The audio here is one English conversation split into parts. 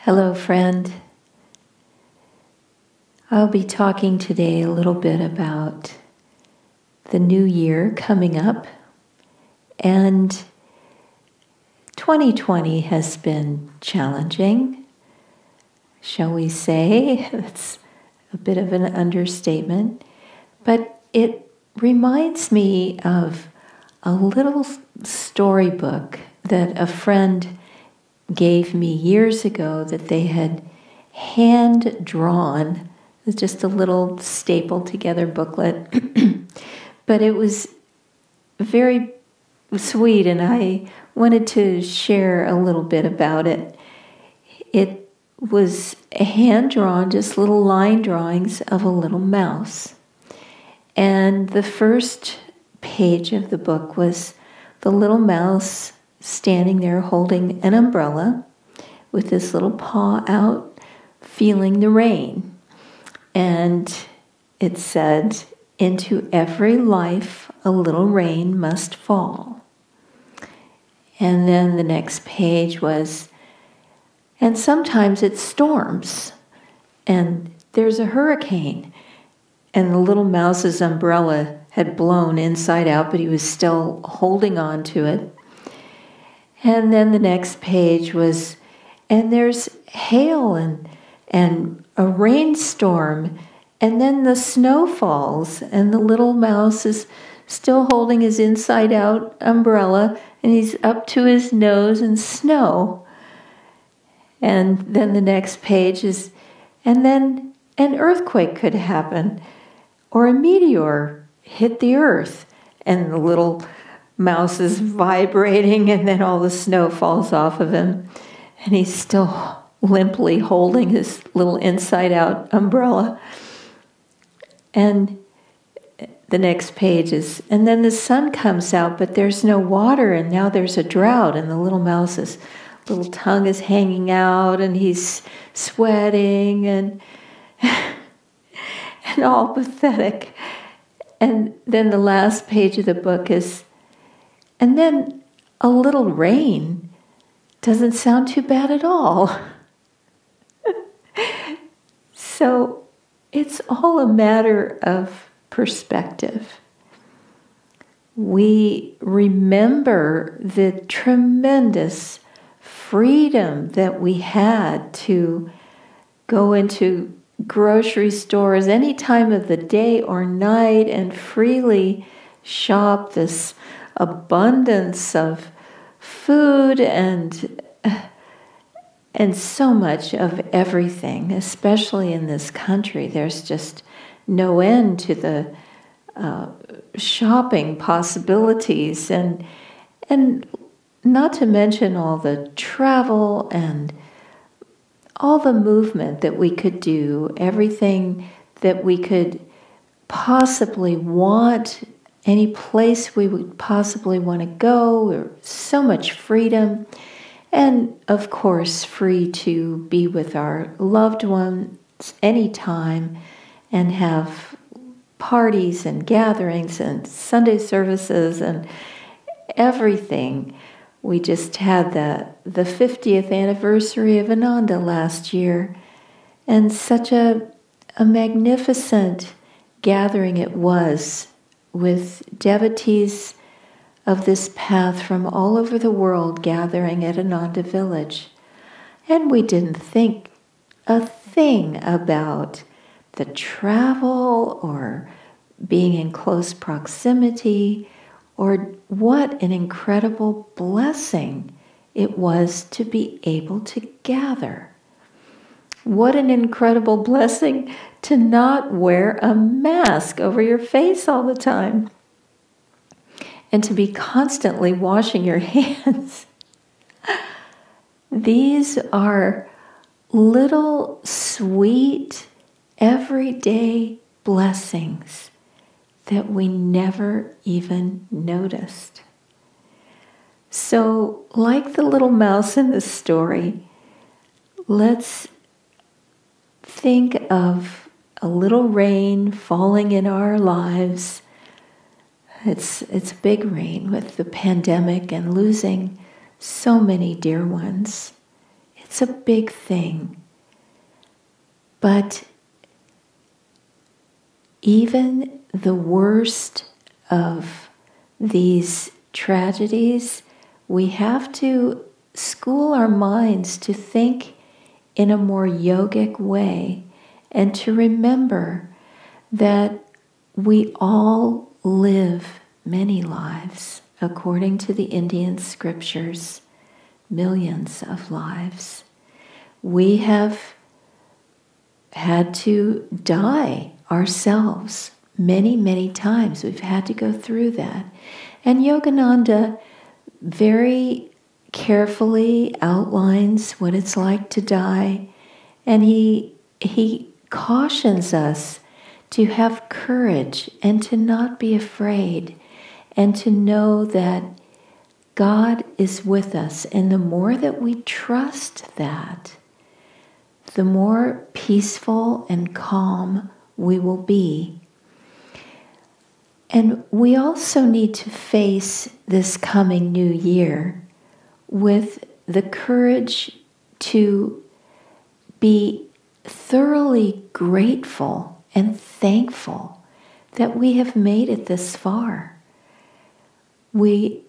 Hello, friend. I'll be talking today a little bit about the new year coming up, and 2020 has been challenging, shall we say. That's a bit of an understatement, but it reminds me of a little storybook that a friend gave me years ago that they had hand drawn. It was just a little stapled together booklet, but it was very sweet, and I wanted to share a little bit about it. It was hand drawn, just little line drawings of a little mouse. And the first page of the book was the little mouse standing there holding an umbrella with his little paw out, feeling the rain. And it said, "Into every life a little rain must fall." And then the next page was, "And sometimes it storms, and there's a hurricane." And the little mouse's umbrella had blown inside out, but he was still holding on to it. And then the next page was, "And there's hail and a rainstorm, and then the snow falls, and the little mouse is still holding his inside-out umbrella, and he's up to his nose in snow." And then the next page is, "And then an earthquake could happen, or a meteor hit the earth," and the little mouse is vibrating, and then all the snow falls off of him, and he's still limply holding his little inside-out umbrella. And the next page is, "And then the sun comes out, but there's no water, and now there's a drought," and the little mouse's little tongue is hanging out, and he's sweating, and and all pathetic. And then the last page of the book is, "And then a little rain doesn't sound too bad at all." So it's all a matter of perspective. We remember the tremendous freedom that we had to go into grocery stores any time of the day or night and freely shop this abundance of food and so much of everything, especially in this country. There's just no end to the shopping possibilities, and not to mention all the travel and all the movement that we could do, everything that we could possibly want, any place we would possibly want to go, or so much freedom, and of course free to be with our loved ones anytime and have parties and gatherings and Sunday services and everything. We just had the 50th anniversary of Ananda last year, and such a magnificent gathering it was, with devotees of this path from all over the world gathering at Ananda Village. And we didn't think a thing about the travel or being in close proximity, or what an incredible blessing it was to be able to gather. What an incredible blessing to not wear a mask over your face all the time, and to be constantly washing your hands. These are little sweet, everyday blessings that we never even noticed. So, like the little mouse in the story, let's think of a little rain falling in our lives. It's big rain with the pandemic and losing so many dear ones. It's a big thing. But even the worst of these tragedies, we have to school our minds to think in a more yogic way and to remember that we all live many lives, according to the Indian scriptures, millions of lives. We have had to die ourselves many, many times. We've had to go through that. And Yogananda very carefully outlines what it's like to die. And he cautions us to have courage and to not be afraid and to know that God is with us. And the more that we trust that, the more peaceful and calm we will be. And we also need to face this coming new year with the courage to be thoroughly grateful and thankful that we have made it this far. We,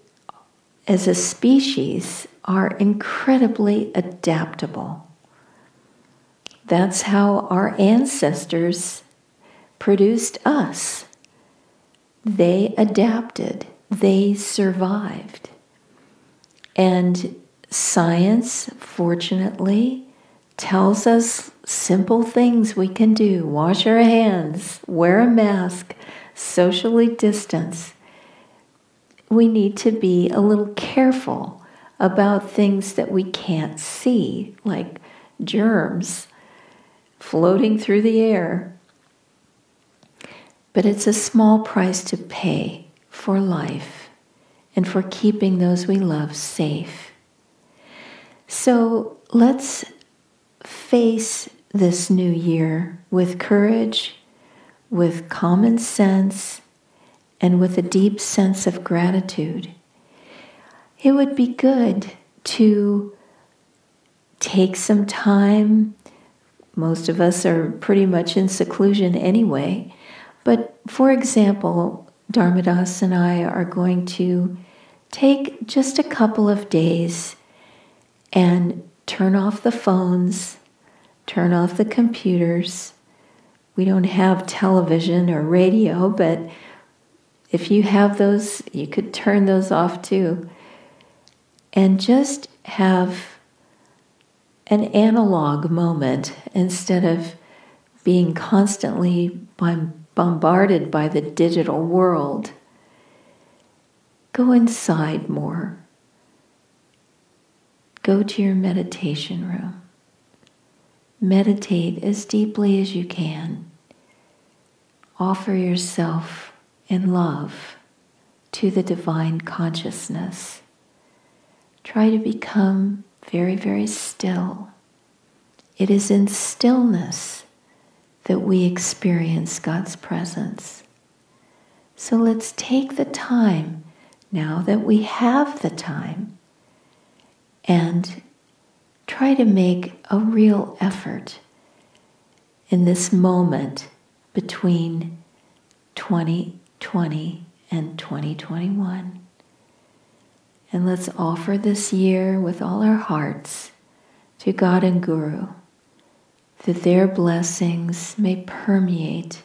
as a species, are incredibly adaptable. That's how our ancestors produced us. They adapted. They survived. And science, fortunately, tells us simple things we can do. Wash our hands, wear a mask, socially distance. We need to be a little careful about things that we can't see, like germs floating through the air. But it's a small price to pay for life and for keeping those we love safe. So let's face this new year with courage, with common sense, and with a deep sense of gratitude. It would be good to take some time. Most of us are pretty much in seclusion anyway. But for example, Dharmadas and I are going to take just a couple of days and turn off the phones, turn off the computers. We don't have television or radio, but if you have those, you could turn those off too. And just have an analog moment instead of being constantly bombarded by the digital world. Go inside more. Go to your meditation room. Meditate as deeply as you can. Offer yourself in love to the divine consciousness. Try to become very, very still. It is in stillness that we experience God's presence. So let's take the time, now that we have the time, and try to make a real effort in this moment between 2020 and 2021. And let's offer this year with all our hearts to God and Guru, that their blessings may permeate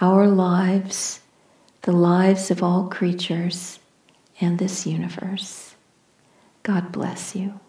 our lives, the lives of all creatures, and this universe. God bless you.